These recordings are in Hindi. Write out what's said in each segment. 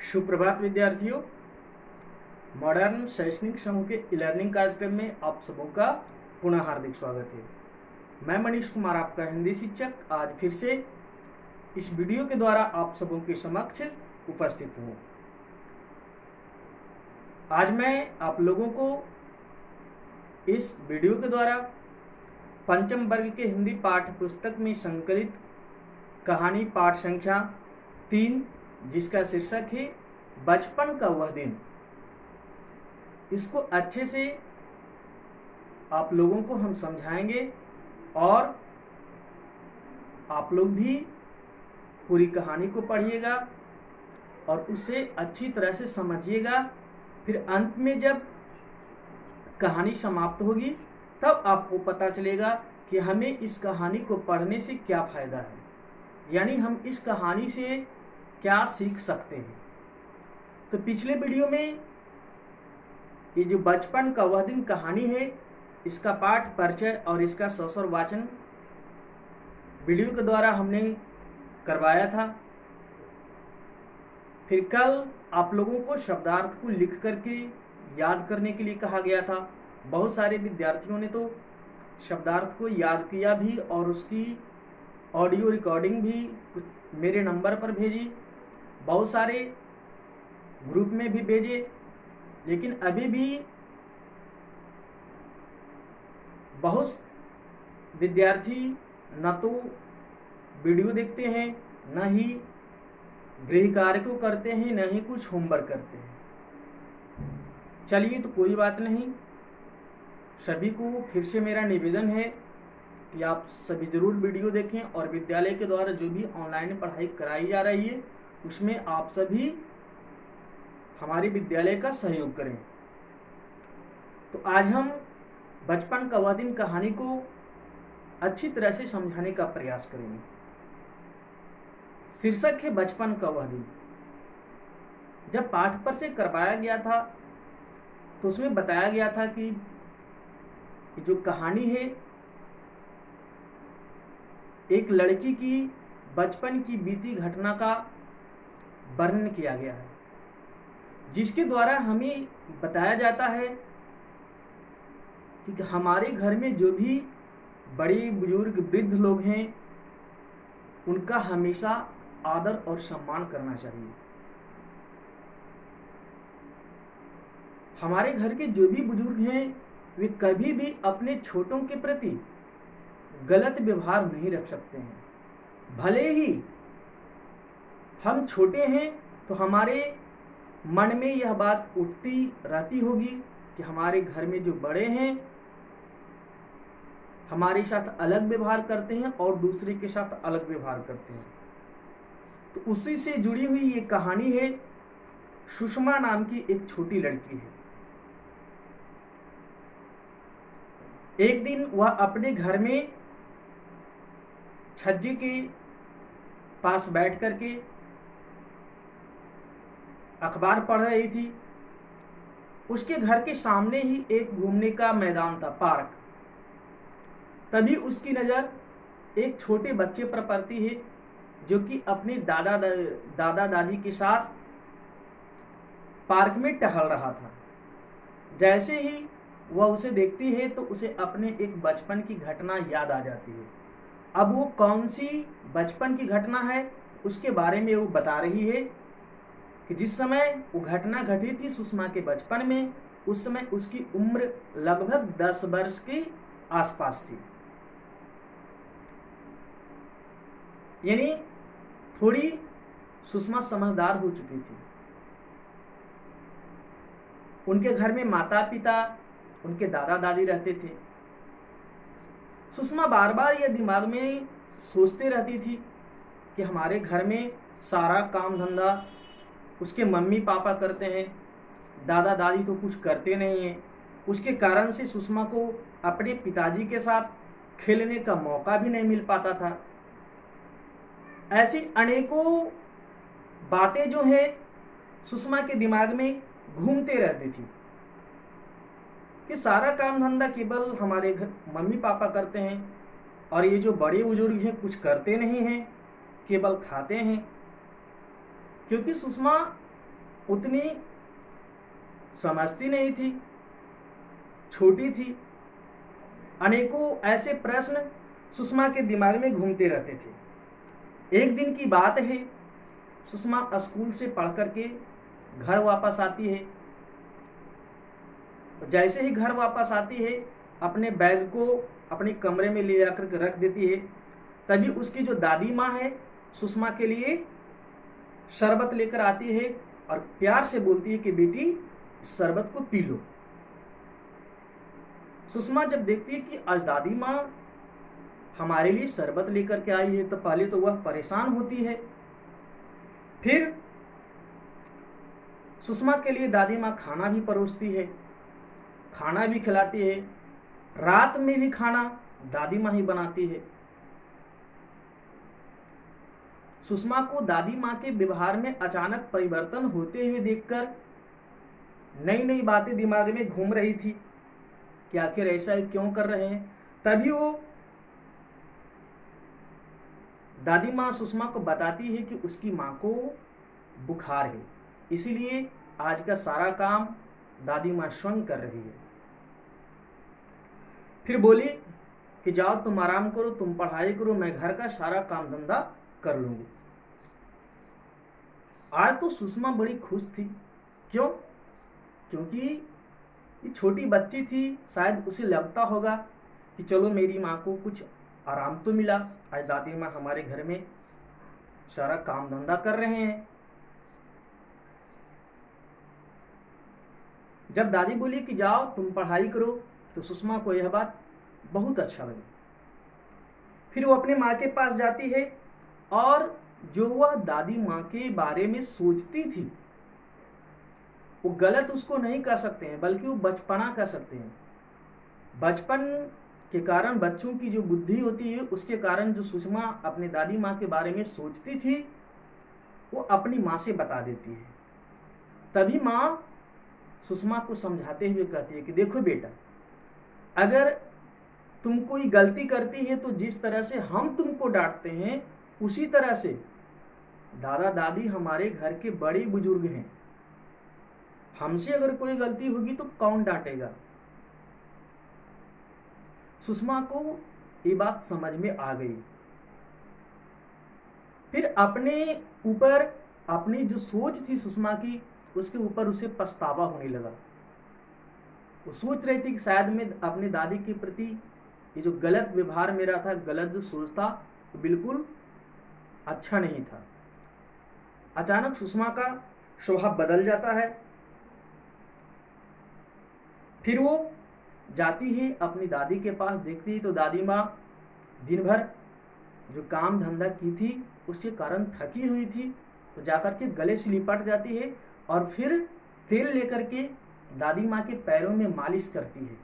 सुप्रभात विद्यार्थियों। मॉडर्न शैक्षणिक समूह के ई लर्निंग कार्यक्रम में आप सबों का पुनः हार्दिक स्वागत है। मैं मनीष कुमार, आपका हिंदी शिक्षक, आज फिर से इस वीडियो के द्वारा आप सबों के समक्ष उपस्थित हूँ। आज मैं आप लोगों को इस वीडियो के द्वारा पंचम वर्ग के हिंदी पाठ्य पुस्तक में संकलित कहानी पाठ संख्या 3, जिसका शीर्षक है बचपन का वह दिन, इसको अच्छे से आप लोगों को हम समझाएंगे और आप लोग भी पूरी कहानी को पढ़िएगा और उसे अच्छी तरह से समझिएगा। फिर अंत में जब कहानी समाप्त होगी तब आपको पता चलेगा कि हमें इस कहानी को पढ़ने से क्या फायदा है, यानी हम इस कहानी से क्या सीख सकते हैं। तो पिछले वीडियो में ये जो बचपन का वह दिन कहानी है, इसका पाठ परिचय और इसका सस्वर वाचन वीडियो के द्वारा हमने करवाया था। फिर कल आप लोगों को शब्दार्थ को लिख करके याद करने के लिए कहा गया था। बहुत सारे विद्यार्थियों ने तो शब्दार्थ को याद किया भी और उसकी ऑडियो रिकॉर्डिंग भी मेरे नंबर पर भेजी, बहुत सारे ग्रुप में भी भेजे, लेकिन अभी भी बहुत विद्यार्थी न तो वीडियो देखते हैं, न ही गृह कार्य को करते हैं, न ही कुछ होमवर्क करते हैं। चलिए, तो कोई बात नहीं। सभी को फिर से मेरा निवेदन है कि आप सभी जरूर वीडियो देखें और विद्यालय के द्वारा जो भी ऑनलाइन पढ़ाई कराई जा रही है उसमें आप सभी हमारे विद्यालय का सहयोग करें। तो आज हम बचपन का वह दिन कहानी को अच्छी तरह से समझाने का प्रयास करेंगे। शीर्षक है बचपन का वह दिन। जब पाठ पर से करवाया गया था तो उसमें बताया गया था कि जो कहानी है एक लड़की की बचपन की बीती घटना का वर्णन किया गया है, जिसके द्वारा हमें बताया जाता है कि हमारे घर में जो भी बड़े बुजुर्ग वृद्ध लोग हैं उनका हमेशा आदर और सम्मान करना चाहिए। हमारे घर के जो भी बुजुर्ग हैं वे कभी भी अपने छोटों के प्रति गलत व्यवहार नहीं रख सकते हैं। भले ही हम छोटे हैं तो हमारे मन में यह बात उठती रहती होगी कि हमारे घर में जो बड़े हैं हमारे साथ अलग व्यवहार करते हैं और दूसरे के साथ अलग व्यवहार करते हैं। तो उसी से जुड़ी हुई ये कहानी है। सुषमा नाम की एक छोटी लड़की है। एक दिन वह अपने घर में छज्जे के पास बैठ करके अखबार पढ़ रही थी। उसके घर के सामने ही एक घूमने का मैदान था, पार्क। तभी उसकी नज़र एक छोटे बच्चे पर पड़ती है जो कि अपने दादा दादी के साथ पार्क में टहल रहा था। जैसे ही वह उसे देखती है तो उसे अपने एक बचपन की घटना याद आ जाती है। अब वो कौन सी बचपन की घटना है उसके बारे में वो बता रही है कि जिस समय वो घटना घटी थी सुषमा के बचपन में, उस समय उसकी उम्र लगभग 10 वर्ष के आसपास थी। यानी थोड़ी सुषमा समझदार हो चुकी थी। उनके घर में माता पिता, उनके दादा दादी रहते थे। सुषमा बार बार यह दिमाग में सोचते रहती थी कि हमारे घर में सारा काम धंधा उसके मम्मी पापा करते हैं, दादा दादी तो कुछ करते नहीं हैं। उसके कारण से सुषमा को अपने पिताजी के साथ खेलने का मौका भी नहीं मिल पाता था। ऐसी अनेकों बातें जो है सुषमा के दिमाग में घूमते रहती थी कि सारा काम धंधा केवल हमारे घर मम्मी पापा करते हैं और ये जो बड़े बुजुर्ग हैं कुछ करते नहीं हैं, केवल खाते हैं। क्योंकि सुषमा उतनी समझती नहीं थी, छोटी थी। अनेकों ऐसे प्रश्न सुषमा के दिमाग में घूमते रहते थे। एक दिन की बात है, सुषमा स्कूल से पढ़ करके घर वापस आती है। जैसे ही घर वापस आती है, अपने बैग को अपने कमरे में ले जाकर के रख देती है। तभी उसकी जो दादी माँ है, सुषमा के लिए शरबत लेकर आती है और प्यार से बोलती है कि बेटी शरबत को पी लो। सुषमा जब देखती है कि आज दादी माँ हमारे लिए शरबत लेकर के आई है, तो पहले तो वह परेशान होती है। फिर सुषमा के लिए दादी माँ खाना भी परोसती है, खाना भी खिलाती है। रात में भी खाना दादी माँ ही बनाती है। सुषमा को दादी माँ के व्यवहार में अचानक परिवर्तन होते हुए देखकर नई नई बातें दिमाग में घूम रही थी कि आखिर ऐसा क्यों कर रहे हैं। तभी वो दादी माँ सुषमा को बताती है कि उसकी माँ को बुखार है, इसीलिए आज का सारा काम दादी माँ स्वयं कर रही है। फिर बोली कि जाओ तुम आराम करो, तुम पढ़ाई करो, मैं घर का सारा काम धंधा कर लूंगी। आज तो सुषमा बड़ी खुश थी। क्यों? क्योंकि ये छोटी बच्ची थी, शायद उसे लगता होगा कि चलो मेरी माँ को कुछ आराम तो मिला, आज दादी माँ हमारे घर में सारा काम धंधा कर रहे हैं। जब दादी बोली कि जाओ तुम पढ़ाई करो, तो सुषमा को यह बात बहुत अच्छा लगी। फिर वो अपने माँ के पास जाती है और जो वह दादी माँ के बारे में सोचती थी वो गलत उसको नहीं कह सकते हैं, बल्कि वो बचपना कह सकते हैं। बचपन के कारण बच्चों की जो बुद्धि होती है, उसके कारण जो सुषमा अपने दादी माँ के बारे में सोचती थी वो अपनी माँ से बता देती है। तभी माँ सुषमा को समझाते हुए कहती है कि देखो बेटा, अगर तुम कोई गलती करती है तो जिस तरह से हम तुमको डांटते हैं, उसी तरह से दादा दादी हमारे घर के बड़े बुजुर्ग हैं, हमसे अगर कोई गलती होगी तो कौन डांटेगा। सुषमा को ये बात समझ में आ गई। फिर अपने ऊपर अपनी जो सोच थी सुषमा की, उसके ऊपर उसे पछतावा होने लगा। वो सोच रही थी कि शायद मैं अपने दादी के प्रति ये जो गलत व्यवहार मेरा था, गलत जो सोच था, तो बिल्कुल अच्छा नहीं था। अचानक सुषमा का स्वभाव बदल जाता है। फिर वो जाती है अपनी दादी के पास, देखती है तो दादी माँ दिन भर जो काम धंधा की थी उसके कारण थकी हुई थी, तो जाकर के गले से लिपट जाती है और फिर तेल लेकर के दादी माँ के पैरों में मालिश करती है।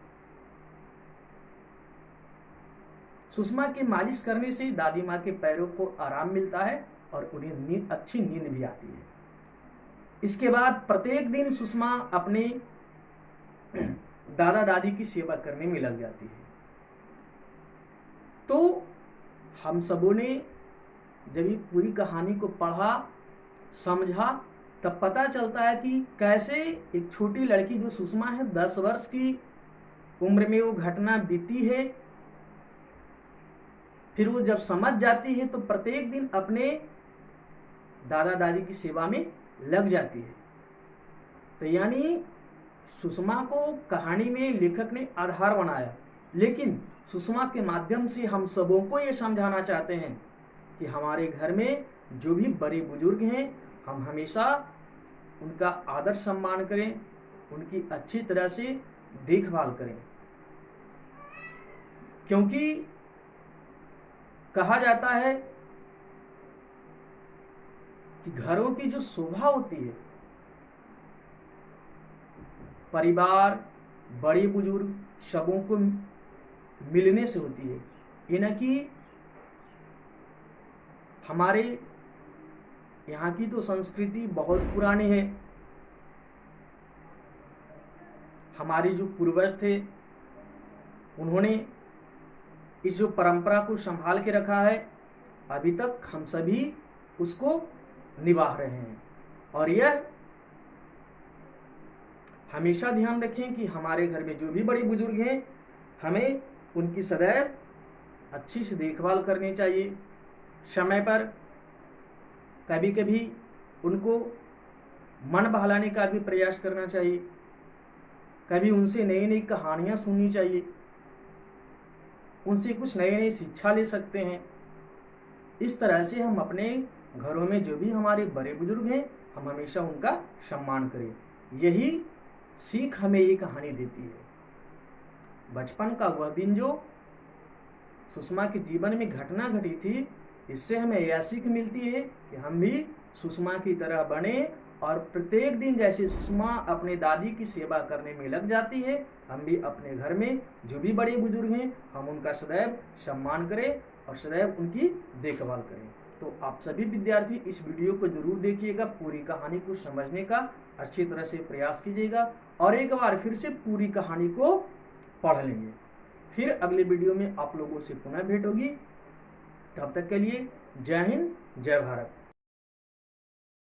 सुषमा के मालिश करने से दादी माँ के पैरों को आराम मिलता है और उन्हें अच्छी नींद भी आती है। इसके बाद प्रत्येक दिन सुषमा अपने दादा दादी की सेवा करने में लग जाती है। तो हम सबों ने जब ये पूरी कहानी को पढ़ा, समझा, तब पता चलता है कि कैसे एक छोटी लड़की जो सुषमा है, 10 वर्ष की उम्र में वो घटना बीती है। फिर वो जब समझ जाती है तो प्रत्येक दिन अपने दादा दादी की सेवा में लग जाती है। तो यानी सुषमा को कहानी में लेखक ने आधार बनाया, लेकिन सुषमा के माध्यम से हम सबों को ये समझाना चाहते हैं कि हमारे घर में जो भी बड़े बुजुर्ग हैं, हम हमेशा उनका आदर सम्मान करें, उनकी अच्छी तरह से देखभाल करें। क्योंकि कहा जाता है कि घरों की जो शोभा होती है, परिवार, बड़े बुजुर्ग सबों को मिलने से होती है। ये न कि हमारे यहाँ की तो संस्कृति बहुत पुरानी है। हमारे जो पूर्वज थे उन्होंने इस जो परंपरा को संभाल के रखा है, अभी तक हम सभी उसको निभा रहे हैं। और यह हमेशा ध्यान रखें कि हमारे घर में जो भी बड़े बुजुर्ग हैं, हमें उनकी सदैव अच्छी से देखभाल करनी चाहिए। समय पर कभी कभी उनको मन बहलाने का भी प्रयास करना चाहिए। कभी उनसे नई नई कहानियाँ सुननी चाहिए, उनसे कुछ नई नई शिक्षा ले सकते हैं। इस तरह से हम अपने घरों में जो भी हमारे बड़े बुजुर्ग हैं, हम हमेशा उनका सम्मान करें। यही सीख हमें ये कहानी देती है। बचपन का वह दिन जो सुषमा के जीवन में घटना घटी थी, इससे हमें यह सीख मिलती है कि हम भी सुषमा की तरह बने और प्रत्येक दिन जैसे सुषमा अपने दादी की सेवा करने में लग जाती है, हम भी अपने घर में जो भी बड़े बुजुर्ग हैं, हम उनका सदैव सम्मान करें और सदैव उनकी देखभाल करें। तो आप सभी विद्यार्थी इस वीडियो को जरूर देखिएगा, पूरी कहानी को समझने का अच्छी तरह से प्रयास कीजिएगा और एक बार फिर से पूरी कहानी को पढ़ लेंगे। फिर अगले वीडियो में आप लोगों से पुनः भेंट होगी। तब तक के लिए जय हिंद, जय भारत।